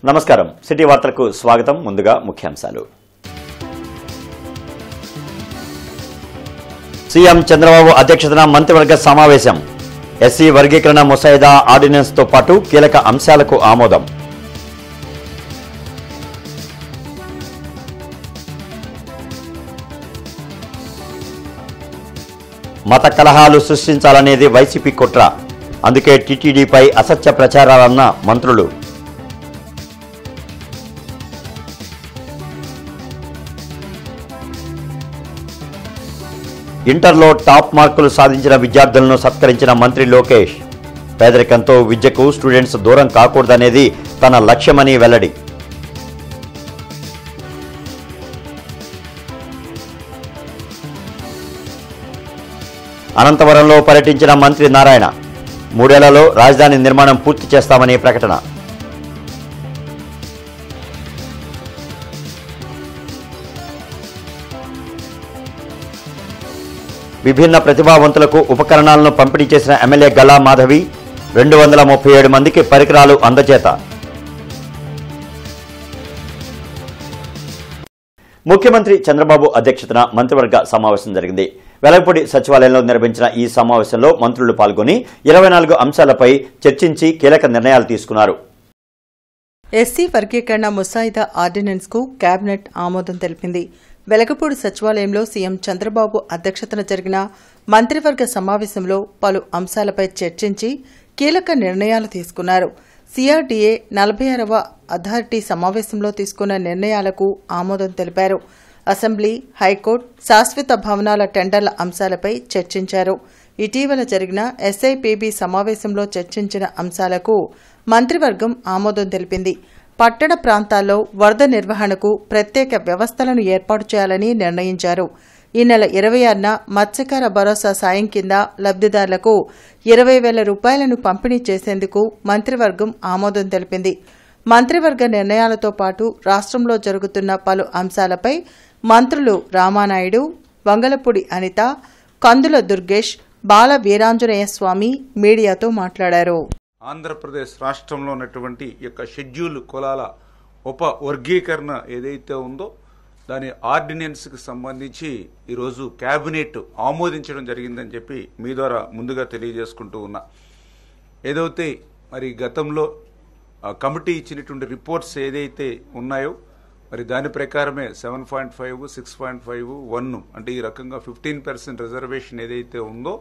నమస్కారం సిటీ వార్తలకు స్వాగతం. ముందుగా ముఖ్యాంశాలు. సీఎం చంద్రబాబు అధ్యక్షతన మంత్రివర్గ సమావేశం. ఎస్సీ వర్గీకరణ ముసాయిదా ఆర్డినెన్స్ తో పాటు కీలక అంశాలకు ఆమోదం. మత కలహాలు సృష్టించాలనేది వైసీపీ కుట్ర, అందుకే టీటీడీపై అసత్య ప్రచారాలన్న మంత్రులు. ఇంటర్లో టాప్ మార్కులు సాధించిన విద్యార్థులను సత్కరించిన మంత్రి లోకేష్. పేదరికంతో విద్యకు స్టూడెంట్స్ దూరం కాకూడదనేది తన లక్ష్యమని వెల్లడి. అనంతవరంలో పర్యటించిన మంత్రి నారాయణ. 3 ఏళ్లలో రాజధాని నిర్మాణం పూర్తి చేస్తామని ప్రకటన. విభిన్న ప్రతిభావంతులకు ఉపకరణాలను పంపిణీ చేసిన ఎమ్మెల్యే గల్లా మాధవి. 237 మందికి పరికరాలు అందజేత. ముఖ్యమంత్రి చంద్రబాబు అధ్యక్షతన మంత్రివర్గ సమావేశం జరిగింది. వెలగపూడి సచివాలయంలో నిర్వహించిన ఈ సమావేశంలో మంత్రులు పాల్గొని 24 అంశాలపై చర్చించి కీలక నిర్ణయాలు తీసుకున్నారు. ఎస్సీ వర్గీకరణ ముసాయిదా ఆర్డినెన్స్ కు కేబినెట్ ఆమోదం తెలిపింది. వెలగపూడి సచివాలయంలో సీఎం చంద్రబాబు అధ్యక్షతన జరిగిన మంత్రివర్గ సమావేశంలో పలు అంశాలపై చర్చించి కీలక నిర్ణయాలు తీసుకున్నారు. సిఆర్డీఏ 46వ అథారిటీ సమావేశంలో తీసుకున్న నిర్ణయాలకు ఆమోదం తెలిపారు. అసెంబ్లీ, హైకోర్టు, శాశ్వత భవనాల టెండర్ల అంశాలపై చర్చించారు. ఇటీవల జరిగిన ఎస్ఐపిబి సమావేశంలో చర్చించిన అంశాలకు మంత్రివర్గం ఆమోదం తెలిపింది. పట్టణ ప్రాంతాల్లో వరద నిర్వహణకు ప్రత్యేక వ్యవస్థలను ఏర్పాటు చేయాలని నిర్ణయించారు. ఈ నెల 26న మత్స్యకార భరోసా సాయం కింద లబ్దిదారులకు 20,000 రూపాయలను పంపిణీ చేసేందుకు మంత్రివర్గం ఆమోదం తెలిపింది. మంత్రివర్గ నిర్ణయాలతో పాటు రాష్ట్రంలో జరుగుతున్న పలు అంశాలపై మంత్రులు రామానాయుడు, వంగలపూడి అనిత, కందుల దుర్గేష్, బాల వీరాంజనేయ స్వామి మీడియాతో మాట్లాడారు. ఆంధ్రప్రదేశ్ రాష్ట్రంలో ఉన్నటువంటి యొక్క షెడ్యూల్ కులాల ఉప వర్గీకరణ ఏదైతే ఉందో దాని ఆర్డినెన్స్కి సంబంధించి ఈరోజు కేబినెట్ ఆమోదించడం జరిగిందని చెప్పి మీ ద్వారా ముందుగా తెలియజేసుకుంటూ ఉన్నా. ఏదైతే మరి గతంలో కమిటీ ఇచ్చినటువంటి రిపోర్ట్స్ ఏదైతే ఉన్నాయో మరి దాని ప్రకారమే 7.5, 6.5, 1 అంటే ఈ రకంగా 15% రిజర్వేషన్ ఏదైతే ఉందో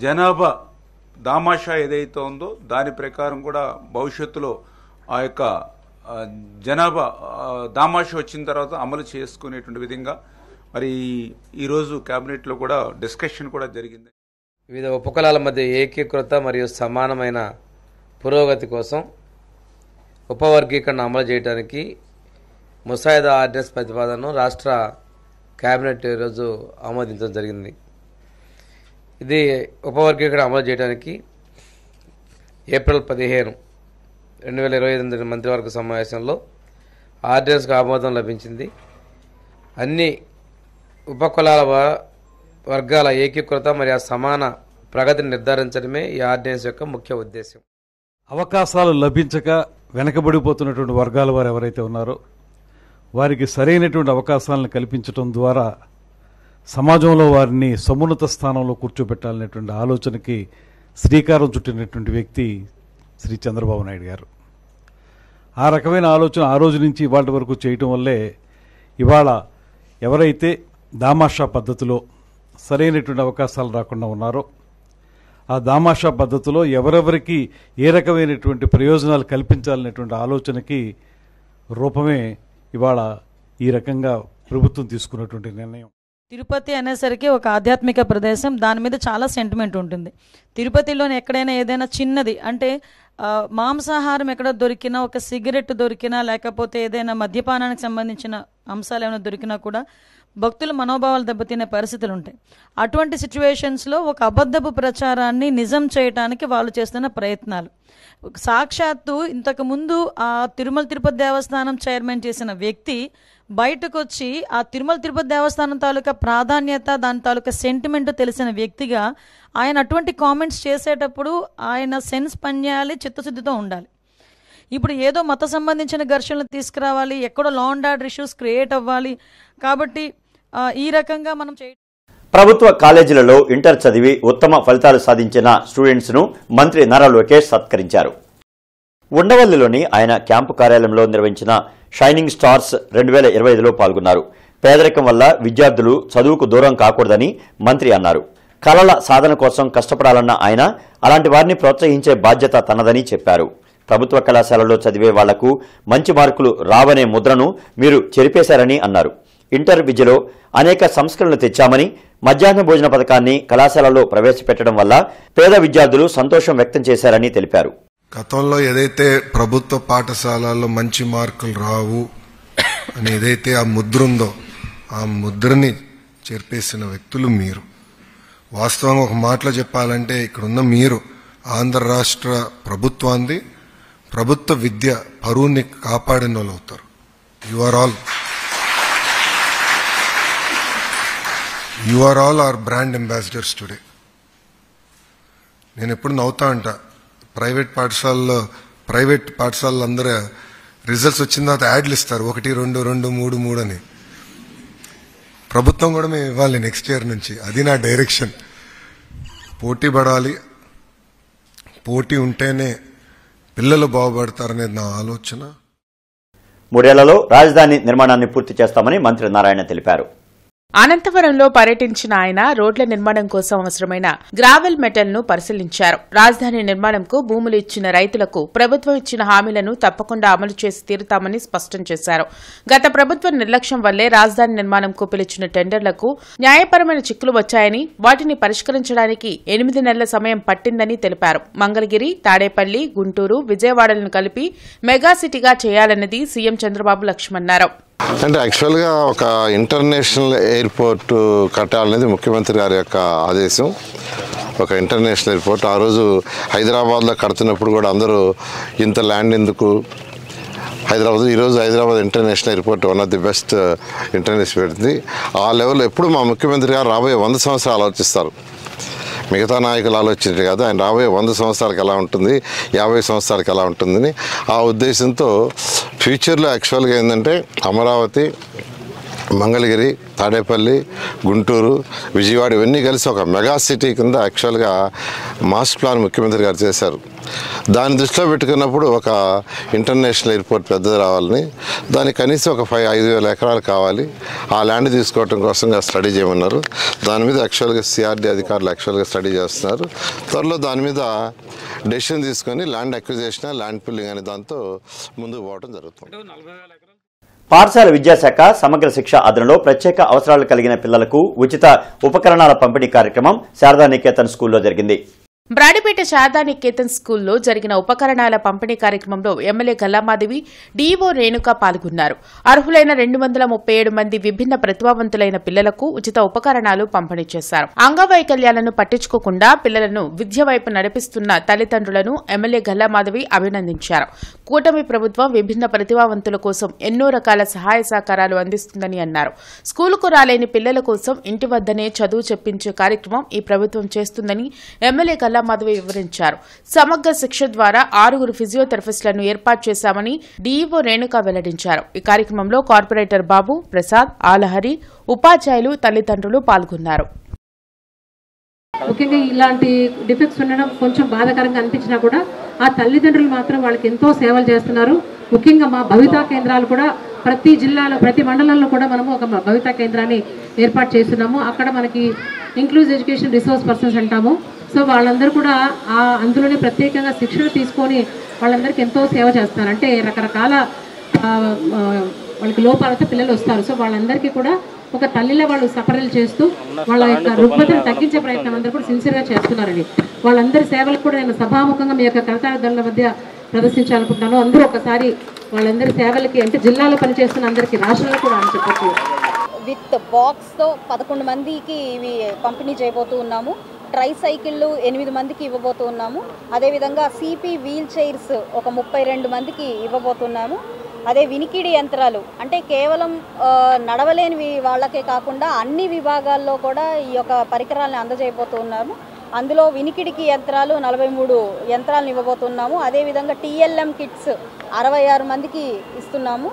జనాభా దామాషా ఏదైతే ఉందో దాని ప్రకారం కూడా భవిష్యత్తులో ఆ యొక్క జనాభా దామాషా వచ్చిన తర్వాత అమలు చేసుకునేటువంటి విధంగా మరి ఈరోజు కేబినెట్లో కూడా డిస్కషన్ కూడా జరిగింది. వివిధ ఉపకులాల మధ్య ఏకీకృత మరియు సమానమైన పురోగతి కోసం ఉపవర్గీకరణ అమలు చేయడానికి ముసాయిదా ఆర్డినెన్స్ ప్రతిపాదనను రాష్ట్ర కేబినెట్ ఈరోజు ఆమోదించడం జరిగింది. ఇది ఉపవర్గీకరణ అమలు చేయడానికి ఏప్రిల్ 15, 2025 మంత్రివర్గ సమావేశంలో ఆర్డినెన్స్కు ఆమోదం లభించింది. అన్ని ఉపకులాల వర్గాల ఏకీకృత మరియు సమాన ప్రగతిని నిర్ధారించడమే ఈ ఆర్డినెన్స్ యొక్క ముఖ్య ఉద్దేశం. అవకాశాలు లభించక వెనకబడిపోతున్నటువంటి వర్గాల వారు ఎవరైతే ఉన్నారో వారికి సరైనటువంటి అవకాశాలను కల్పించడం ద్వారా సమాజంలో వారిని సమున్నత స్థానంలో కూర్చోబెట్టాలనేటువంటి ఆలోచనకి శ్రీకారం చుట్టినటువంటి వ్యక్తి శ్రీ చంద్రబాబు నాయుడు గారు. ఆ రకమైన ఆలోచన ఆ రోజు నుంచి ఇవాళ వరకు చేయటం వల్లే ఇవాళ ఎవరైతే దామాషా పద్ధతిలో సరైనటువంటి అవకాశాలు రాకుండా ఉన్నారో ఆ దామాషా పద్ధతిలో ఎవరెవరికి ఏ రకమైనటువంటి ప్రయోజనాలు కల్పించాలనేటువంటి ఆలోచనకి రూపమే ఇవాళ ఈ రకంగా ప్రభుత్వం తీసుకున్నటువంటి నిర్ణయం. తిరుపతి అనేసరికి ఒక ఆధ్యాత్మిక ప్రదేశం, దాని మీద చాలా సెంటిమెంట్ ఉంటుంది. తిరుపతిలోని ఎక్కడైనా ఏదైనా చిన్నది అంటే మాంసాహారం ఎక్కడ దొరికినా, ఒక సిగరెట్ దొరికినా, లేకపోతే ఏదైనా మద్యపానానికి సంబంధించిన అంశాలు ఏమైనా దొరికినా కూడా భక్తుల మనోభావాలు దెబ్బతినే పరిస్థితులు ఉంటాయి. అటువంటి సిచ్యువేషన్స్లో ఒక అబద్ధపు ప్రచారాన్ని నిజం చేయడానికి వాళ్ళు చేస్తున్న ప్రయత్నాలు. సాక్షాత్తు ఇంతకుముందు ఆ తిరుమల తిరుపతి దేవస్థానం చైర్మన్ చేసిన వ్యక్తి బయటకు వచ్చి ఆ తిరుమల తిరుపతి దేవస్థానం తాలూకా ప్రాధాన్యత, దాని తాలూకా సెంటిమెంట్ తెలిసిన వ్యక్తిగా ఆయన అటువంటి కామెంట్స్ చేసేటప్పుడు ఆయన సెన్స్ పనిచేయాలి, చిత్తశుద్ధితో ఉండాలి. ఇప్పుడు ఏదో మత సంబంధించిన ఘర్షణలు తీసుకురావాలి, ఎక్కడో law and order issues create అవ్వాలి. కాబట్టి ఈ రకంగా మనం ప్రభుత్వ కాలేజీలలో ఇంటర్ చదివి ఉత్తమ ఫలితాలు సాధించిన స్టూడెంట్స్ ను మంత్రి నారా లోకేష్ సత్కరించారు. ఉండవల్లిలోని ఆయన క్యాంపు కార్యాలయంలో నిర్వహించిన షైనింగ్ స్టార్స్ 2025లో పాల్గొన్నారు. పేదరికం వల్ల విద్యార్థులు చదువుకు దూరం కాకూడదని మంత్రి అన్నారు. కళల సాధన కోసం కష్టపడాలన్న ఆయన అలాంటి వారిని ప్రోత్సహించే బాధ్యత తనదని చెప్పారు. ప్రభుత్వ కళాశాలలో చదివే వాళ్లకు మంచి మార్కులు రావనే ముద్రను మీరు చెరిపేశారని అన్నారు. ఇంటర్ విద్యలో అనేక సంస్కరణలు తెచ్చామని, మధ్యాహ్న భోజన పథకాన్ని కళాశాలలో ప్రవేశపెట్టడం వల్ల పేద విద్యార్థులు సంతోషం వ్యక్తం చేశారని తెలిపారు. గతంలో ఏదైతే ప్రభుత్వ పాఠశాలల్లో మంచి మార్కులు రావు అని ఏదైతే ఆ ముద్ర ఉందో ఆ ముద్రని చెరిపేసిన వ్యక్తులు మీరు. వాస్తవంగా ఒక మాటలో చెప్పాలంటే ఇక్కడున్న మీరు ఆంధ్ర రాష్ట్ర ప్రభుత్వాన్ని, ప్రభుత్వ విద్య పరువుని కాపాడిన వాళ్ళు అవుతారు. You are all our brand ambassadors today. నేను ఎప్పుడు నవ్వుతా అంట, ప్రైవేట్ పాఠశాలలో అందరూ రిజల్ట్స్ వచ్చిన తర్వాత యాడ్లు ఇస్తారు, 1, 2, 2, 3, 3 అని. ప్రభుత్వం కూడా మేము ఇవ్వాలి నెక్స్ట్ ఇయర్ నుంచి. అది నా డైరెక్షన్. పోటీ పడాలి, పోటీ ఉంటేనే పిల్లలు బాగుపడతారనేది నా ఆలోచన. 3 ఏళ్లలో రాజధాని నిర్మాణాన్ని పూర్తి చేస్తామని మంత్రి నారాయణ తెలిపారు. అనంతపురంలో పర్యటించిన ఆయన రోడ్ల నిర్మాణం కోసం అవసరమైన గ్రావెల్ మెటల్ ను పరిశీలించారు. రాజధాని నిర్మాణంకు భూములు ఇచ్చిన రైతులకు ప్రభుత్వం ఇచ్చిన హామీలను తప్పకుండా అమలు చేసి తీరుతామని స్పష్టం చేశారు. గత ప్రభుత్వం నిర్లక్ష్యం వల్లే రాజధాని నిర్మాణంకు పిలిచిన టెండర్లకు న్యాయపరమైన చిక్కులు వచ్చాయని, వాటిని పరిష్కరించడానికి 8 నెలల సమయం పట్టిందని తెలిపారు. మంగళగిరి, తాడేపల్లి, గుంటూరు, విజయవాడలను కలిపి మెగా సిటీగా చేయాలన్నది సీఎం చంద్రబాబు లక్ష్యమన్నారు. అంటే యాక్చువల్గా ఒక ఇంటర్నేషనల్ ఎయిర్పోర్ట్ కట్టాలనేది ముఖ్యమంత్రి గారి యొక్క ఆదేశం. ఒక ఇంటర్నేషనల్ ఎయిర్పోర్ట్ ఆ రోజు హైదరాబాద్లో కడుతున్నప్పుడు కూడా అందరూ ఇంత ల్యాండ్ ఎందుకు ఈరోజు Hyderabad international airport one of the best international పెడుతుంది. ఆ లెవెల్లో ఎప్పుడు మా ముఖ్యమంత్రి గారు రాబోయే 100 సంవత్సరాలు ఆలోచిస్తారు. మిగతా నాయకులు ఆలోచించారు కదా, ఆయన రాబోయే 100 సంవత్సరాలకు ఎలా ఉంటుంది, 50 సంవత్సరాలకు ఎలా ఉంటుందని ఆ ఉద్దేశంతో ఫ్యూచర్లో యాక్చువల్గా ఏంటంటే అమరావతి, మంగళగిరి, తాడేపల్లి, గుంటూరు, విజయవాడ ఇవన్నీ కలిసి ఒక మెగా సిటీ కింద యాక్చువల్గా మాస్టర్ ప్లాన్ ముఖ్యమంత్రి గారు చేశారు. దాన్ని దృష్టిలో పెట్టుకున్నప్పుడు ఒక ఇంటర్నేషనల్ ఎయిర్పోర్ట్ పెద్దది రావాలని, దానికి కనీసం ఒక 5,000 ఎకరాలు కావాలి. ఆ ల్యాండ్ తీసుకోవడం కోసం స్టడీ చేయమన్నారు. దాని మీద యాక్చువల్గా సిఆర్డీ అధికారులు యాక్చువల్గా స్టడీ చేస్తున్నారు. త్వరలో దాని మీద డెసిషన్ తీసుకొని ల్యాండ్ అక్విజిషన్, ల్యాండ్ పుల్లింగ్ అనే దాంతో ముందుకు పోవడం జరుగుతుంది. పాఠశాల విద్యాశాఖ సమగ్ర శిక్ష అదనంలో ప్రత్యేక అవసరాలు కలిగిన పిల్లలకు ఉచిత ఉపకరణాల పంపిణీ కార్యక్రమం శారదా నికేతన్ స్కూల్లో జరిగింది. బ్రాడిపేట శారదా నికేతన్ స్కూల్లో జరిగిన ఉపకరణాల పంపిణీ కార్యక్రమంలో ఎమ్మెల్యే గల్లామాధవి, డీఓ రేణుక పాల్గొన్నారు. అర్హులైన 237 మంది విభిన్న ప్రతిభావంతులైన పిల్లలకు ఉచిత ఉపకరణాలు పంపిణీ చేశారు. అంగవైకల్యాలను పట్టించుకోకుండా పిల్లలను విద్య వైపు నడిపిస్తున్న తల్లిదండ్రులను ఎమ్మెల్యే గల్లామాధవి అభినందించారు. కూటమి ప్రభుత్వం విభిన్న ప్రతిభావంతుల కోసం ఎన్నో రకాల సహాయ సహకారాలు అందిస్తుందని అన్నారు. స్కూలుకు రాలేని పిల్లల కోసం ఇంటి వద్దనే చదువు చెప్పించే కార్యక్రమం ఈ ప్రభుత్వం చేస్తుందని ఎమ్మెల్యే మాధవి వివరించారు. సమగ్ర శిక్ష ద్వారా 6 ఫిజియోథెరపిస్టులను ఏర్పాటు చేశామని డీఈఓ రేణుక వెల్లడించారు. ఈ కార్యక్రమంలో కార్పొరేటర్ బాబు, ప్రసాద్, ఆలహరి, ఉపాధ్యాయులు, తల్లిదండ్రులు పాల్గొన్నారు. ముఖ్యంగా ఇలాంటి డిఫెక్ట్స్ ఉండడం కొంచెం బాధాకరంగా అనిపించినా కూడా ఆ తల్లిదండ్రులు మాత్రం వాళ్ళకి ఎంతో సేవలు చేస్తున్నారు. ముఖ్యంగా మా భవితా కేంద్రాలు కూడా ప్రతి జిల్లాలో, ప్రతి మండలంలో కూడా మనము ఒక భవితా కేంద్రాన్ని ఏర్పాటు చేస్తున్నాము. అక్కడ మనకి ఇంక్లూజివ్ ఎడ్యుకేషన్ రిసోర్స్ పర్సన్స్ అంటాము. సో వాళ్ళందరూ కూడా అందులోనే ప్రత్యేకంగా శిక్షణ తీసుకొని వాళ్ళందరికీ ఎంతో సేవ చేస్తున్నారు. అంటే రకరకాల వాళ్ళకి లోపాలతో పిల్లలు వస్తారు. సో వాళ్ళందరికీ కూడా ఒక తల్లిలో వాళ్ళు సపరలు చేస్తూ వాళ్ళ యొక్క రుగ్మతను తగ్గించే ప్రయత్నం అందరూ కూడా సిన్సియర్గా చేస్తున్నారండి. వాళ్ళందరి సేవలకు కూడా నేను సభాముఖంగా మీ యొక్క కరతాళ మధ్య ప్రదర్శించాలనుకుంటున్నాను. అందరూ ఒకసారి వాళ్ళందరి సేవలకి, అంటే జిల్లాలో పనిచేస్తున్న అందరికీ, రాష్ట్రంలో కూడా అని చెప్పచ్చు. విత్ బాక్స్తో 11 మందికి ఇవి పంపిణీ చేయబోతూ ఉన్నాము. ట్రై సైకిళ్ళు 8 మందికి ఇవ్వబోతూ ఉన్నాము. అదేవిధంగా సిపి వీల్ చైర్స్ ఒక 32 మందికి ఇవ్వబోతున్నాము. అదే వినికిడి యంత్రాలు, అంటే కేవలం నడవలేని వాళ్ళకే కాకుండా అన్ని విభాగాల్లో కూడా ఈ యొక్క పరికరాలను అందజేయబోతూ ఉన్నాము. అందులో వినికిడికి యంత్రాలు 43 యంత్రాలను ఇవ్వబోతున్నాము. అదేవిధంగా TLM కిట్స్ 66 మందికి ఇస్తున్నాము.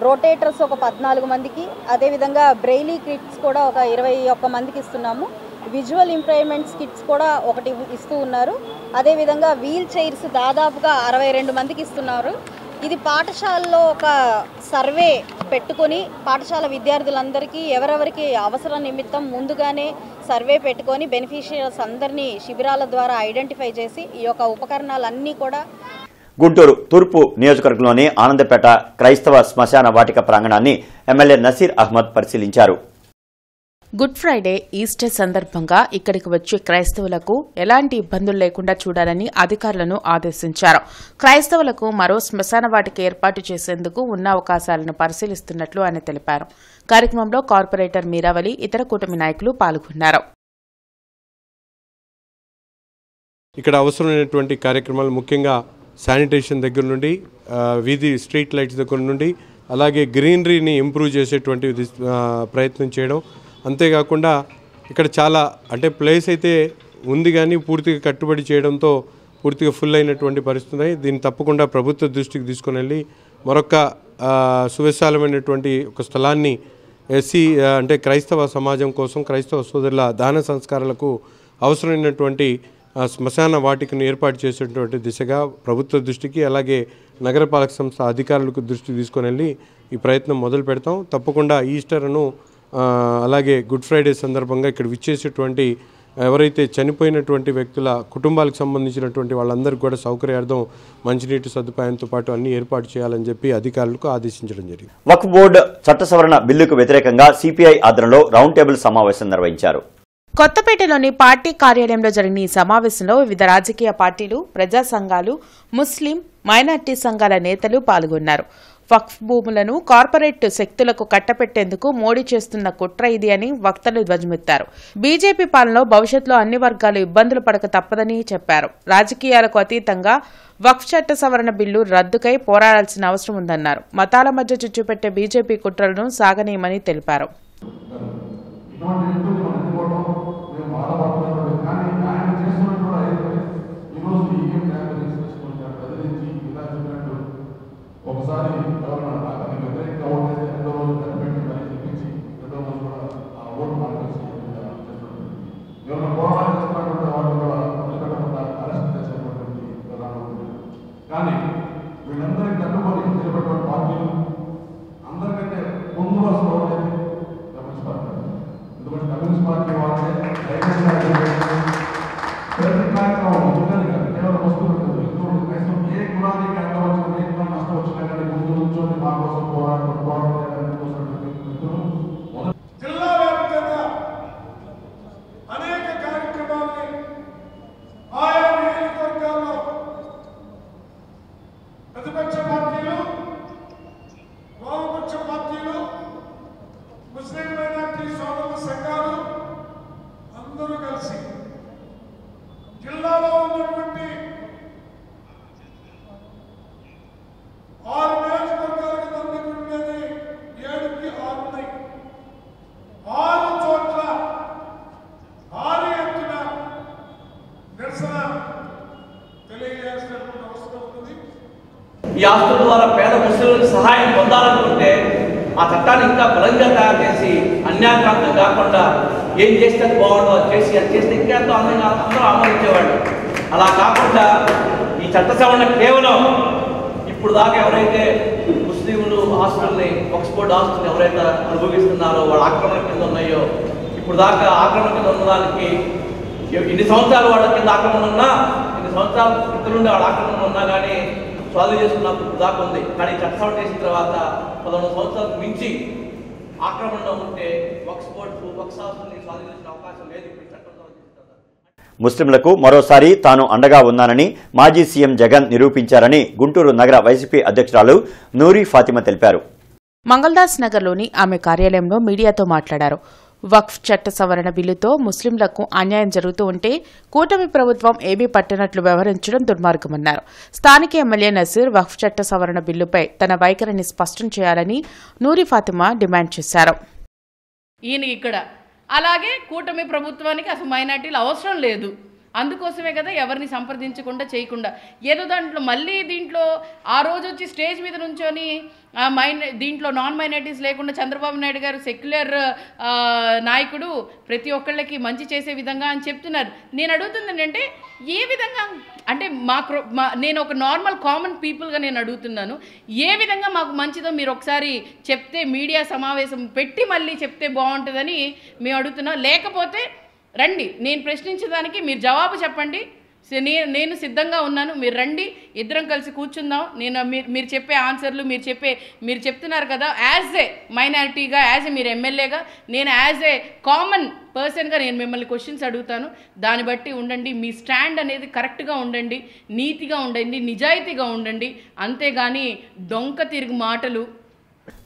రొటేటర్స్ ఒక 14 మందికి, అదేవిధంగా బ్రెయిలీ కిట్స్ కూడా ఒక 21 మందికి ఇస్తున్నాము. విజువల్ ఇంప్రూవ్మెంట్స్ కిట్స్ కూడా ఒకటి ఇస్తూ ఉన్నారు. అదేవిధంగా వీల్ చైర్స్ దాదాపుగా 62 మందికి ఇస్తున్నారు. ఇది పాఠశాలలో ఒక సర్వే పెట్టుకొని పాఠశాల విద్యార్థులందరికీ ఎవరెవరికి అవసరం నిమిత్తం ముందుగానే సర్వే పెట్టుకొని బెనిఫిషియర్స్ అందరినీ శిబిరాల ద్వారా ఐడెంటిఫై చేసి ఈ యొక్క ఉపకరణాలన్నీ కూడా గుంటూరు తూర్పు నియోజకవర్గంలోని ఆనందపేట క్రైస్తవ శ్మశాన వాటిక ప్రాంగణాన్ని ఎమ్మెల్యే నసీర్ అహ్మద్ పరిశీలించారు. గుడ్ ఫ్రైడే, ఈస్టర్ సందర్భంగా ఇక్కడికి వచ్చే క్రైస్తవులకు ఎలాంటి ఇబ్బందులు లేకుండా చూడాలని అధికారులను ఆదేశించారు. క్రైస్తవులకు మరో శ్మశాన వాటిక ఏర్పాటు చేసేందుకు ఉన్న అవకాశాలను పరిశీలిస్తున్నట్లు ఆయన తెలిపారు. కార్యక్రమంలో కార్పొరేటర్ మీరావళి, ఇతర కూటమి నాయకులు పాల్గొన్నారు. ఇక్కడ అవసరమైనటువంటి కార్యక్రమాలు ముఖ్యంగా శానిటేషన్ దగ్గర నుండి వీధి స్ట్రీట్ లైట్స్ దగ్గర నుండి అలాగే గ్రీనరీని ఇంప్రూవ్ చేసేటువంటి ప్రయత్నం చేయడం, అంతేకాకుండా ఇక్కడ చాలా ప్లేస్ అయితే ఉంది కానీ పూర్తిగా కట్టుబడి చేయడంతో పూర్తిగా ఫుల్ అయినటువంటి పరిస్థితి. దీన్ని తప్పకుండా ప్రభుత్వ దృష్టికి తీసుకుని వెళ్ళి మరొక సువిశాలమైనటువంటి ఒక స్థలాన్ని క్రైస్తవ సమాజం కోసం, క్రైస్తవ సోదరుల దాన సంస్కారాలకు అవసరమైనటువంటి శ్మశాన వాటికను ఏర్పాటు చేసేటువంటి దిశగా ప్రభుత్వ దృష్టికి అలాగే నగరపాలక సంస్థ అధికారులకు దృష్టికి తీసుకొని వెళ్ళి ఈ ప్రయత్నం మొదలు పెడతాం. తప్పకుండా ఈస్టర్ను అలాగే గుడ్ ఫ్రైడే సందర్భంగా ఇక్కడ విచ్చేసేటువంటి ఎవరైతే చనిపోయినటువంటి వ్యక్తుల కుటుంబాలకు సంబంధించినటువంటి వాళ్ళందరికీ కూడా సౌకర్యార్థం మంచినీటి సదుపాయంతో పాటు అన్ని ఏర్పాటు చేయాలని చెప్పి అధికారులకు ఆదేశించడం జరిగింది. వక్ఫ్ బోర్డు చట్ట సవరణ బిల్లుకు వ్యతిరేకంగా సిపిఐ ఆధ్వర్యంలో రౌండ్ టేబుల్ సమావేశం నిర్వహించారు. కొత్తపేటలోని పార్టీ కార్యాలయంలో జరిగిన ఈ సమావేశంలో వివిధ రాజకీయ పార్టీలు, ప్రజా సంఘాలు, ముస్లిం, మైనార్టీ సంఘాల నేతలు పాల్గొన్నారు. వక్ఫ్ భూములను కార్పొరేట్ శక్తులకు కట్టపెట్టేందుకు మోడీ చేస్తున్న కుట్ర ఇది అని వక్తలు ధ్వజమెత్తారు. బీజేపీ పాలనలో భవిష్యత్తులో అన్ని వర్గాలు ఇబ్బందులు పడక తప్పదని చెప్పారు. రాజకీయాలకు అతీతంగా వక్ఫ్ చట్ట సవరణ బిల్లు రద్దుకై పోరాడాల్సిన అవసరం ఉందన్నారు. మతాల మధ్య చిచ్చుపెట్టే బీజేపీ కుట్రలను సాగనీయమని తెలిపారు. కానీ వీళ్ళందరికీ తట్టుకొని నిలబెట్టిన పార్టీలు అందరికంటే ముందు వస్తూ ఉండేది కమ్యూనిస్ట్ పార్టీ. ఎందుకంటే కమ్యూనిస్ట్ పార్టీ వాళ్ళే ప్రతి కార్యక్రమం కేవలం వస్తువులు కనీసం ఏ కులానికి ఎంత వచ్చిన ఏ కులం నష్టం వచ్చినా కానీ ముందు నుంచోని మా కోసం పోరాడడానికి జిల్లా వ్యాప్తంగా అనేక కార్యక్రమాలని ఆయా నియోజకవర్గాల్లో ప్రతిపక్ష పార్టీలు, వామపక్ష పార్టీలు, ముస్లిం మైనార్టీ సోదరుల సంఘాలు అందరూ కలిసి జిల్లాలో ఉన్నటువంటి 6 నియోజకవర్గాలకు సంబంధించినది 7కి 6 ఉన్నాయి. 6 చోట్ల భారీ ఎత్తున నిరసన తెలియజేసినటువంటి అవసరం ఉంది. ఈ ఆస్తుల ద్వారా పేద ముస్లింలకు సహాయం పొందాలనుకుంటే ఆ చట్టాన్ని ఇంకా బలంగా తయారు చేసి అన్యాక్రాంతం కాకుండా ఏం చేస్తే బాగుండో చేసి అది చేస్తే ఇంకా ఎంతో అందంగా అందరూ ఆమోదించేవాళ్ళు. అలా కాకుండా ఈ చట్ట సవరణ కేవలం ఇప్పుడు దాకా ఎవరైతే ముస్లింలు ఆస్తుల్ని వక్ఫ్ బోర్డు ఆస్తుల్ని ఎవరైతే అనుభవిస్తున్నారో వాళ్ళ ఆక్రమణ కింద ఉన్నాయో, ఇప్పుడు దాకా ఆక్రమణ కింద ఉన్నదానికి ఇన్ని సంవత్సరాలు వాళ్ళ కింద ఆక్రమణ ఉన్నా, ఇన్ని సంవత్సరాల క్రితం నుండి వాళ్ళ ఆక్రమణ ఉన్నా కానీ స్వాధీనం చేసుకున్నప్పుడు దాకా ఉంది. కానీ చట్టసవరణ చేసిన తర్వాత 11 సంవత్సరాలకు మించి ఆక్రమణలో ఉంటే వక్ఫ్ బోర్డు వక్ఫ్ ఆస్తుల్ని స్వాధీనం చేసిన అవకాశం లేదు. ఇప్పుడు చట్టంలో ముస్లింలకు మరోసారి తాను అండగా ఉన్నానని మాజీ సీఎం జగన్ నిరూపించారని గుంటూరు నగర వైసీపీ అధ్యక్షురాలు నూరి ఫాతిమా తెలిపారు. మంగళదాస్ నగర్లోని ఆమె కార్యాలయంలో మీడియాతో మాట్లాడారు. వక్ఫ్ చట్ట సవరణ బిల్లుతో ముస్లింలకు అన్యాయం జరుగుతూ ఉంటే కూటమి ప్రభుత్వం ఏమీ పట్టినట్లు వ్యవహరించడం దుర్మార్గమన్నారు. స్థానిక ఎమ్మెల్యే నసీర్ వక్ఫ్ చట్ట సవరణ బిల్లుపై తన వైఖరిని స్పష్టం చేయాలని నూరి ఫాతిమా డిమాండ్ చేశారు. ఈయన ఇక్కడ అలాగే కూటమి ప్రభుత్వానికి అసలు మైనార్టీలు అవసరం లేదు. అందుకోసమే కదా ఎవరిని సంప్రదించకుండా చేయకుండా ఏదో దాంట్లో మళ్ళీ దీంట్లో ఆ రోజు వచ్చి స్టేజ్ మీద నుంచొని దీంట్లో నాన్ మైనారిటీస్ లేకుండా చంద్రబాబు నాయుడు గారు సెక్యులర్ నాయకుడు ప్రతి ఒక్కళ్ళకి మంచి చేసే విధంగా అని చెప్తున్నారు. నేను అడుగుతుంది ఏంటంటే ఏ విధంగా అంటే నేను ఒక నార్మల్ కామన్ పీపుల్గా నేను అడుగుతున్నాను, ఏ విధంగా మాకు మంచిదో మీరు ఒకసారి చెప్తే మీడియా సమావేశం పెట్టి మళ్ళీ చెప్తే బాగుంటుందని మేము అడుగుతున్నాం. లేకపోతే రండి, నేను ప్రశ్నించడానికి మీరు జవాబు చెప్పండి, నేను సిద్ధంగా ఉన్నాను. మీరు రండి, ఇద్దరం కలిసి కూర్చుందాం. నేను మీరు చెప్పే ఆన్సర్లు మీరు చెప్తున్నారు కదా, యాజ్ ఏ మైనారిటీగా, యాజ్ ఏ మీరు ఎమ్మెల్యేగా, నేను యాజ్ ఏ కామన్ పర్సన్గా నేను మిమ్మల్ని క్వశ్చన్స్ అడుగుతాను. దాన్ని బట్టి ఉండండి, మీ స్టాండ్ అనేది కరెక్ట్గా ఉండండి, నీతిగా ఉండండి, నిజాయితీగా ఉండండి. అంతేగాని డొంక తిరుగు మాటలు.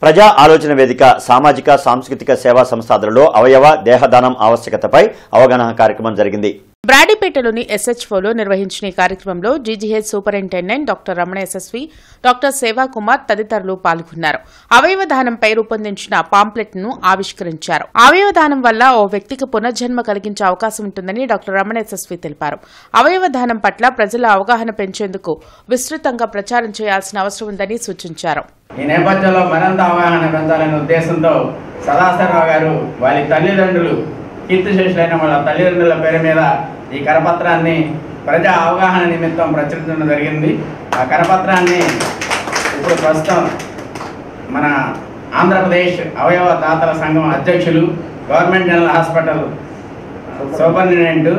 ప్రజా ఆలోచన వేదిక సామాజిక సాంస్కృతిక సేవా సంస్థలలో అవయవ దేహదానం ఆవశ్యకతపై అవగాహన కార్యక్రమం జరిగింది. బ్రాడీపేటలోని SHOలో నిర్వహించిన ఈ కార్యక్రమంలో GGH superintendent doctor Ramana SSV, doctor Seva Kumar తదితరులు పాల్గొన్నారు. అవయవ దానంపై రూపొందించిన పాంప్లెట్ ను ఆవిష్కరించారు. అవయవ దానం వల్ల ఓ వ్యక్తికి పునర్జన్మ కలిగించే అవకాశం ఉంటుందని డాక్టర్ రమణ SSV తెలిపారు. అవయవ దానం పట్ల ప్రజల అవగాహన పెంచేందుకు విస్తృతంగా ప్రచారం చేయాల్సిన అవసరం ఉందని సూచించారు. ఈ నేపథ్యంలో మరింత అవగాహన పెంచాలనే ఉద్దేశంతో సదాశివరావు గారు వారి తల్లిదండ్రులు కీర్తిశేషులైన వాళ్ళ తల్లిదండ్రుల పేరు మీద ఈ కరపత్రాన్ని ప్రజా అవగాహన నిమిత్తం ప్రచురించడం జరిగింది. ఆ కరపత్రాన్ని ఇప్పుడు ప్రస్తుతం మన ఆంధ్రప్రదేశ్ అవయవ దాతల సంఘం అధ్యక్షులు, గవర్నమెంట్ జనరల్ హాస్పిటల్ సూపరింటెండెంట్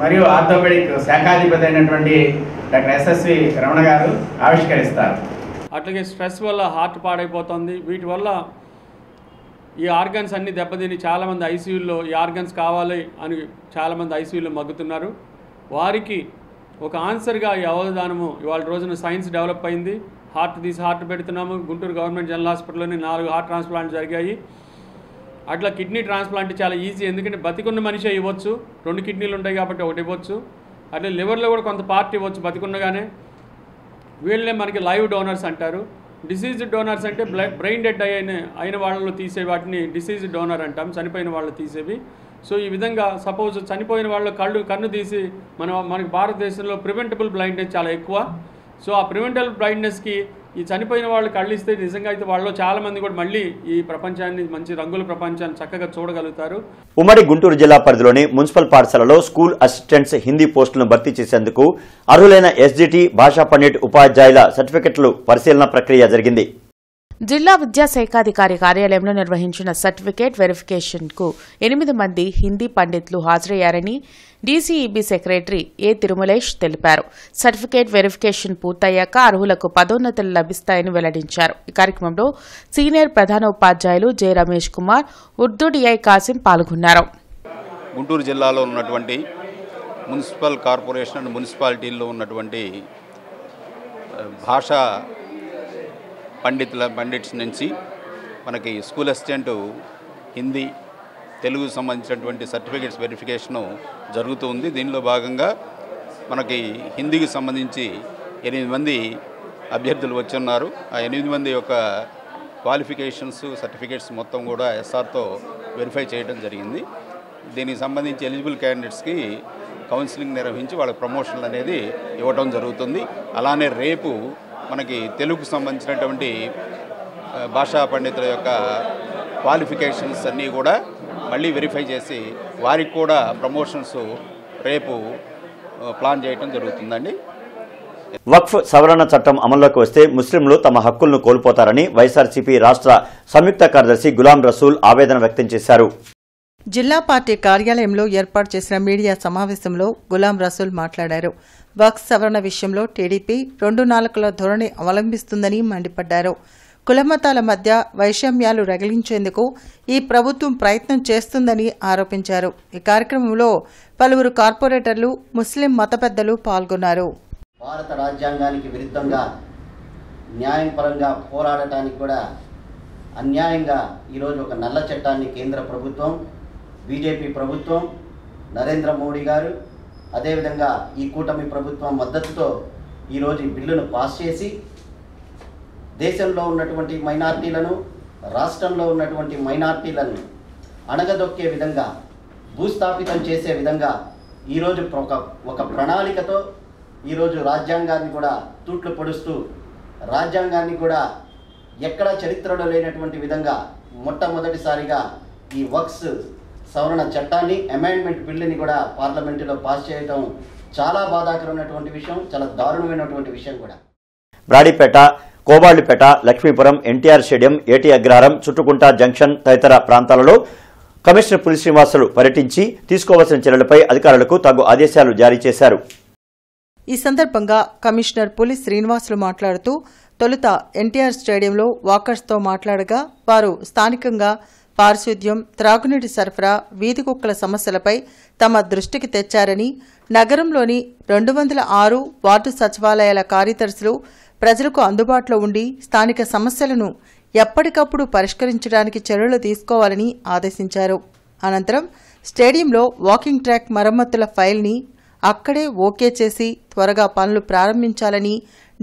మరియు ఆర్థోపెడిక్ శాఖాధిపతి అయినటువంటి డాక్టర్ SSV రమణ గారు ఆవిష్కరిస్తారు. అట్లాగే స్ట్రెస్ వల్ల హార్ట్ పాడైపోతుంది. వీటి వల్ల ఈ ఆర్గన్స్ అన్ని దెబ్బతిని చాలామంది ఐసీయూల్లో ఈ ఆర్గన్స్ కావాలి అని చాలామంది ఐసీయూలో మగ్గుతున్నారు. వారికి ఒక ఆన్సర్గా ఈ అవయవదానము ఇవాళ రోజున సైన్స్ డెవలప్ అయింది. హార్ట్ తీసి హార్ట్ పెడుతున్నాము. గుంటూరు గవర్నమెంట్ జనరల్ హాస్పిటల్లోని 4 హార్ట్ ట్రాన్స్ప్లాంట్ జరిగాయి. అట్లా కిడ్నీ ట్రాన్స్ప్లాంట్ చాలా ఈజీ, ఎందుకంటే బతికున్న మనిషి ఇవ్వచ్చు. 2 కిడ్నీలు ఉంటాయి కాబట్టి ఒకటి ఇవ్వచ్చు. అట్లా లివర్లో కూడా కొంత పార్ట్ ఇవ్వచ్చు బతికున్నగానే. వీళ్ళనే మనకి లైవ్ డోనర్స్ అంటారు. డిసీజ్డ్ డోనర్స్ అంటే బ్రెయిన్ డెడ్ అయిన వాళ్ళలో తీసే వాటిని డిసీజ్డ్ డోనర్ అంటాం, చనిపోయిన వాళ్ళు తీసేవి. సో ఈ విధంగా సపోజ్ చనిపోయిన వాళ్ళ కన్ను తీసి మనకి భారతదేశంలో ప్రివెంటబుల్ బ్లైండ్నెస్ చాలా ఎక్కువ. సో ఆ ప్రివెంటబుల్ బ్లైండ్నెస్కి ఈ చనిపోయిన వాళ్ళు కళ్ళు ఇస్తే నిజంగా అయితే వాళ్ళలో చాలామంది కూడా మళ్ళీ ఈ ప్రపంచాన్ని, మంచి రంగుల ప్రపంచాన్ని చక్కగా చూడగలుగుతారు. ఉమ్మడి గుంటూరు జిల్లా పరిధిలోని మున్సిపల్ పాఠశాలలో స్కూల్ అసిస్టెంట్స్ హిందీ పోస్టులను భర్తీ చేసేందుకు అర్హులైన SGT భాషా పండిట్ ఉపాధ్యాయుల సర్టిఫికెట్లు పరిశీలన ప్రక్రియ జరిగింది. జిల్లా విద్యాశాఖాధికారి కార్యాలయంలో నిర్వహించిన సర్టిఫికేట్ వెరిఫికేషన్ కు 8 మంది హిందీ పండితులు హాజరయ్యారని DCEB సెక్రటరీ ఏ తిరుమలేష్ తెలిపారు. సర్టిఫికేట్ వెరిఫికేషన్ పూర్తయ్యాక అర్హులకు పదోన్నతులు లభిస్తాయని వెల్లడించారు. ఈ కార్యక్రమంలో సీనియర్ ప్రధాన ఉపాధ్యాయులు జె రమేష్ కుమార్, ఉర్దూ DI కాసిం పాల్గొన్నారు. గుంటూరు జిల్లాలో ఉన్నటువంటి మున్సిపల్ కార్పొరేషన్ అండ్ మున్సిపాలిటీల్లో ఉన్నటువంటి భాషా పండిట్స్ నుంచి మనకి స్కూల్ అసిస్టెంట్ హిందీ, తెలుగుకు సంబంధించినటువంటి సర్టిఫికేట్స్ వెరిఫికేషను జరుగుతూ ఉంది. దీనిలో భాగంగా మనకి హిందీకి సంబంధించి 8 మంది అభ్యర్థులు వచ్చి ఉన్నారు. ఆ 8 మంది యొక్క క్వాలిఫికేషన్స్, సర్టిఫికేట్స్ మొత్తం కూడా SRతో వెరిఫై చేయడం జరిగింది. దీనికి సంబంధించి ఎలిజిబుల్ క్యాండిడేట్స్కి కౌన్సిలింగ్ నిర్వహించి వాళ్ళకి ప్రమోషన్లు అనేది ఇవ్వడం జరుగుతుంది. అలానే రేపు మనకి తెలుగుకు సంబంధించినటువంటి భాషా పండితుల యొక్క క్వాలిఫికేషన్స్ అన్నీ కూడా మళ్ళీ వెరిఫై చేసి వారికి కూడా ప్రమోషన్స్ రేపు ప్లాన్ చేయడం జరుగుతుందండి. వక్ఫ్ సవరణ చట్టం అమల్లోకి వస్తే ముస్లింలు తమ హక్కులను కోల్పోతారని వైఎస్ఆర్సీపీ రాష్ట్ర సంయుక్త కార్యదర్శి గులాం రసూల్ ఆవేదన వ్యక్తం చేశారు. జిల్లా పార్టీ కార్యాలయంలో ఏర్పాటు చేసిన మీడియా సమావేశంలో గులాం రసూల్ మాట్లాడారు. వక్ఫ్ సవరణ విషయంలో టీడీపీ 2 నాలుకల ధోరణి అవలంబిస్తుందని మండిపడ్డారు. కులమతాల మధ్య వైషమ్యాలు రగిలించేందుకు ఈ ప్రభుత్వం ప్రయత్నం చేస్తుందని ఆరోపించారు. ఈ కార్యక్రమంలో పలువురు కార్పొరేటర్లు, ముస్లిం మత పెద్దలు పాల్గొన్నారు. భారత రాజ్యాంగానికి విరుద్ధంగా న్యాయపరంగా పోరాడటానికి కూడా అన్యాయంగా ఈరోజు ఒక నల్ల చట్టాన్ని కేంద్ర ప్రభుత్వం, బీజేపీ ప్రభుత్వం, నరేంద్ర మోడీ గారు, అదేవిధంగా ఈ కూటమి ప్రభుత్వం మద్దతుతో ఈరోజు ఈ బిల్లును పాస్ చేసి దేశంలో ఉన్నటువంటి మైనార్టీలను, రాష్ట్రంలో ఉన్నటువంటి మైనార్టీలను అణగదొక్కే విధంగా, భూస్థాపితం చేసే విధంగా ఈరోజు ఒక ప్రణాళికతో ఈరోజు రాజ్యాంగాన్ని కూడా తూట్లు పొడుస్తూ రాజ్యాంగాన్ని కూడా ఎక్కడా చరిత్రలో లేనటువంటి విధంగా మొట్టమొదటిసారిగా ఈ వక్స్ సవరణ చట్టాన్ని అమెండ్మెంట్ బిల్లుని కూడా పార్లమెంటులో పాస్ చేయడం చాలా బాధాకరమైనటువంటి విషయం, చాలా దారుణమైనటువంటి విషయం కూడా. బ్రాడీపేట, కోబాళ్లిపేట, లక్ష్మీపురం, ఎన్టీఆర్ స్టేడియం, ఏటీ అగ్రహారం, చుట్టుకుంట జంక్షన్ తదితర ప్రాంతాలలో కమిషనర్ పులి శ్రీనివాసులు పర్యటించి తీసుకోవాల్సిన చర్యలపై అధికారులకు తగు ఆదేశాలు జారీ చేశారు. ఈ సందర్భంగా కమిషనర్ పులి శ్రీనివాసులు మాట్లాడుతూ తొలుత ఎన్టీఆర్ స్టేడియంలో వాకర్స్తో మాట్లాడగా వారు స్థానికంగా పారిశుద్ధ్యం, త్రాగునీటి సరఫరా, వీధి కుక్కల సమస్యలపై తమ దృష్టికి తెచ్చారని, నగరంలోని 206 వార్డు సచివాలయాల కార్యదర్శులు ప్రజలకు అందుబాటులో ఉండి స్థానిక సమస్యలను ఎప్పటికప్పుడు పరిష్కరించడానికి చర్యలు తీసుకోవాలని ఆదేశించారు. అనంతరం స్టేడియంలో వాకింగ్ ట్రాక్ మరమ్మతుల ఫైల్ని అక్కడే ఓకే చేసి త్వరగా పనులు ప్రారంభించాలని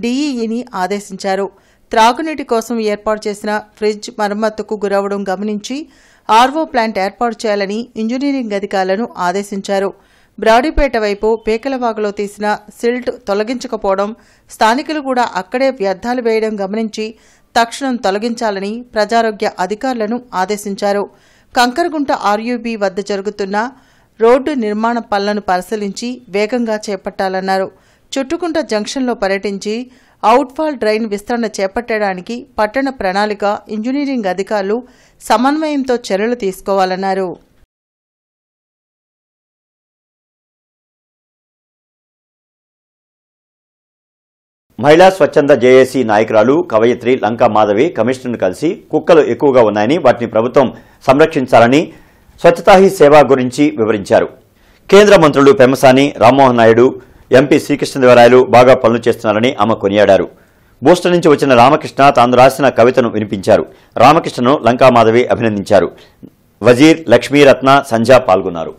డీఈఈని ఆదేశించారు. త్రాగునీటి కోసం ఏర్పాటు చేసిన ఫ్రిడ్జ్ మరమ్మతుకు గురవడం గమనించి ఆర్వో ప్లాంట్ ఏర్పాటు చేయాలని ఇంజనీరింగ్ అధికారులను ఆదేశించారు. బ్రాడీపేట వైపు పేకలవాగులో తీసిన సిల్ట్ తొలగించకపోవడం, స్థానికులు కూడా అక్కడే వ్యర్థాలు వేయడం గమనించి తక్షణం తొలగించాలని ప్రజారోగ్య అధికారులను ఆదేశించారు. కంకరగుంట ఆర్యూబీ వద్ద జరుగుతున్న రోడ్డు నిర్మాణ పనులను పరిశీలించి వేగంగా చేపట్టాలన్నారు. చుట్టుకుంట జంక్షన్లో పర్యటించి అవుట్ఫాల్ డ్రైన్ విస్తరణ చేపట్టడానికి పట్టణ ప్రణాళిక, ఇంజనీరింగ్ అధికారులు సమన్వయంతో చర్యలు తీసుకోవాలన్నారు. మహిళా స్వచ్ఛంద జేఏసీ నాయకురాలు కవయిత్రి లంకా మాధవి కమిషనర్ను కలిసి కుక్కలు ఎక్కువగా ఉన్నాయని, వాటిని ప్రభుత్వం సంరక్షించాలని, స్వచ్ఛతా హీ సేవ గురించి వివరించారు. కేంద్ర మంత్రులు పెమ్మసాని, రామ్మోహన్ నాయుడు, ఎంపీ శ్రీకృష్ణదేవరాయలు బాగా పనులు చేస్తున్నారని ఆమె కొనియాడారు. బోస్టన్ నుంచి వచ్చిన రామకృష్ణ తాను రాసిన కవితను వినిపించారు. రామకృష్ణను లంకామాధవి అభినందించారు. వజీర్, లక్ష్మీరత్న, సంధ్య పాల్గొన్నారు.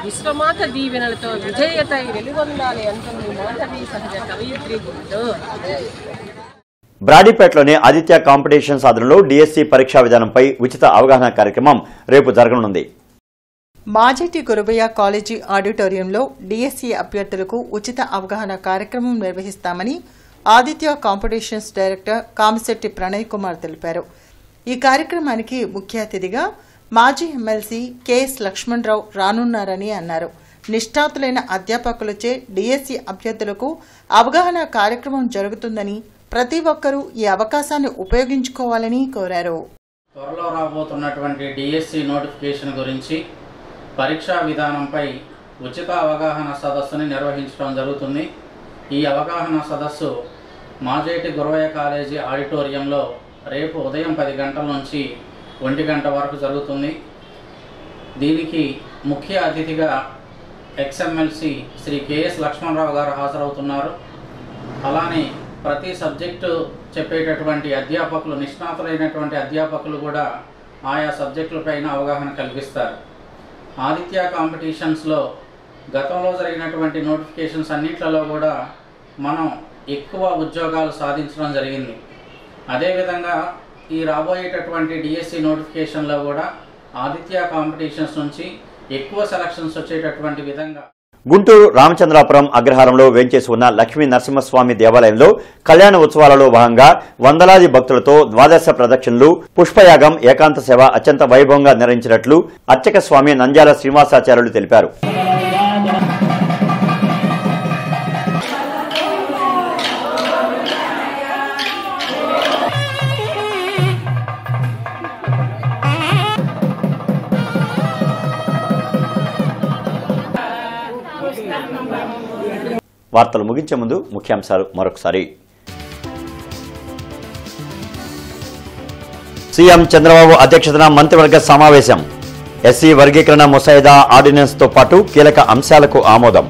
విశ్వమాత దీవెనలతో విజేయత వెలుగొందాలి అంటుంది మాధవి సహజ కవయిత్రి గుంటూ. బ్రాడీపేటలోని ఆదిత్య కాంపిటీషన్ సాధనలో డిఎస్సి పరీక్షా విధానంపై ఉచిత అవగాహన కార్యక్రమం రేపు జరగనుంది. మాజేటి గురబయ్య కాలేజీ ఆడిటోరియంలో డిఎస్సి అభ్యర్థులకు ఉచిత అవగాహన కార్యక్రమం నిర్వహిస్తామని ఆదిత్య కాంపిటీషన్స్ డైరెక్టర్ కామిశెట్టి ప్రణయ్ కుమార్ తెలిపారు. ఈ కార్యక్రమానికి ముఖ్య అతిథిగా మాజీ ఎమ్మెల్సీ కెఎస్ లక్ష్మణరావు రానున్నారని అన్నారు. నిష్ఠాతులైన అధ్యాపకులచే డిఎస్సి అభ్యర్థులకు అవగాహన కార్యక్రమం జరుగుతుందని, ప్రతి ఒక్కరూ ఈ అవకాశాన్ని ఉపయోగించుకోవాలని కోరారు. త్వరలో రాబోతున్నటువంటి డిఎస్సి నోటిఫికేషన్ గురించి, పరీక్షా విధానంపై ఉచిత అవగాహన సదస్సుని నిర్వహించడం జరుగుతుంది. ఈ అవగాహన సదస్సు మాజేటి గురవయ్య కాలేజీ ఆడిటోరియంలో రేపు ఉదయం 10 గంటల నుంచి 1 గంట వరకు జరుగుతుంది. దీనికి ముఖ్య అతిథిగా ఎక్స్ఎమ్మెల్సీ శ్రీ కెఎస్ లక్ష్మణరావు గారు హాజరవుతున్నారు. అలానే ప్రతి సబ్జెక్టు చెప్పేటటువంటి అధ్యాపకులు, నిష్ణాతులైనటువంటి అధ్యాపకులు కూడా ఆయా సబ్జెక్టులపైన అవగాహన కల్పిస్తారు. ఆదిత్య కాంపిటీషన్స్లో గతంలో జరిగినటువంటి నోటిఫికేషన్స్ అన్నిట్లలో కూడా మనం ఎక్కువ ఉద్యోగాలు సాధించడం జరిగింది. అదేవిధంగా ఈ రాబోయేటటువంటి డిఎస్సి నోటిఫికేషన్లో కూడా ఆదిత్య కాంపిటీషన్స్ నుంచి ఎక్కువ సెలక్షన్స్ వచ్చేటటువంటి విధంగా గుంటూరు రామచంద్రాపురం అగ్రహారంలో వేంచేసి ఉన్న లక్ష్మీ నరసింహస్వామి దేవాలయంలో కళ్యాణ ఉత్సవాలలో భాగంగా వందలాది భక్తులతో ద్వాదశ ప్రదక్షిణలు, పుష్పయాగం, ఏకాంత సేవ అత్యంత వైభవంగా నిర్వహించినట్లు అర్చక స్వామి నంద్యాల శ్రీనివాసాచార్యులు తెలిపారు. వార్తలు ముగించే ముందు ముఖ్యాంశాలు మరొకసారి. సీఎం చంద్రబాబు అధ్యక్షతన మంత్రివర్గ సమావేశం. ఎస్సీ వర్గీకరణ ముసాయిదా ఆర్డినెన్స్తో పాటు కీలక అంశాలకు ఆమోదం.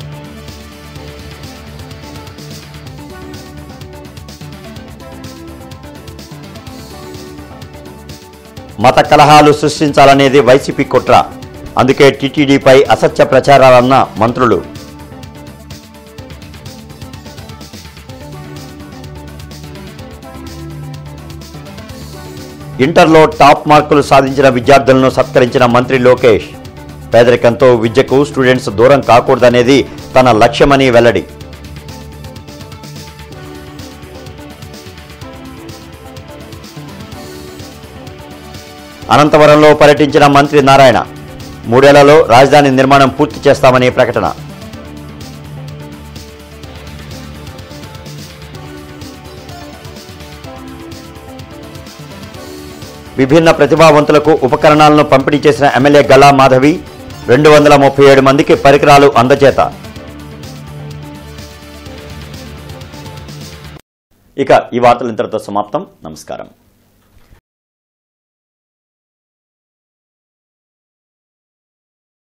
మత కలహాలు సృష్టించాలనేది వైసీపీ కుట్ర, అందుకే టీటీడీపై అసత్య ప్రచారాలన్న మంత్రులు. ఇంటర్లో టాప్ మార్కులు సాధించిన విద్యార్థులను సత్కరించిన మంత్రి లోకేష్. పేదరికంతో విద్యకు స్టూడెంట్స్ దూరం కాకూడదనేది తన లక్ష్యమని వెల్లడి. అనంతవరంలో పర్యటించిన మంత్రి నారాయణ. 3 ఏళ్లలో రాజధాని నిర్మాణం పూర్తి చేస్తామని ప్రకటన. విభిన్న ప్రతిభావంతులకు ఉపకరణాలను పంపిణీ చేసిన ఎమ్మెల్యే గల్లా మాధవి. 237 మందికి పరికరాలు అందజేత. ఇక ఈ వార్తలు ఇంతటితో సమాప్తం. నమస్కారం.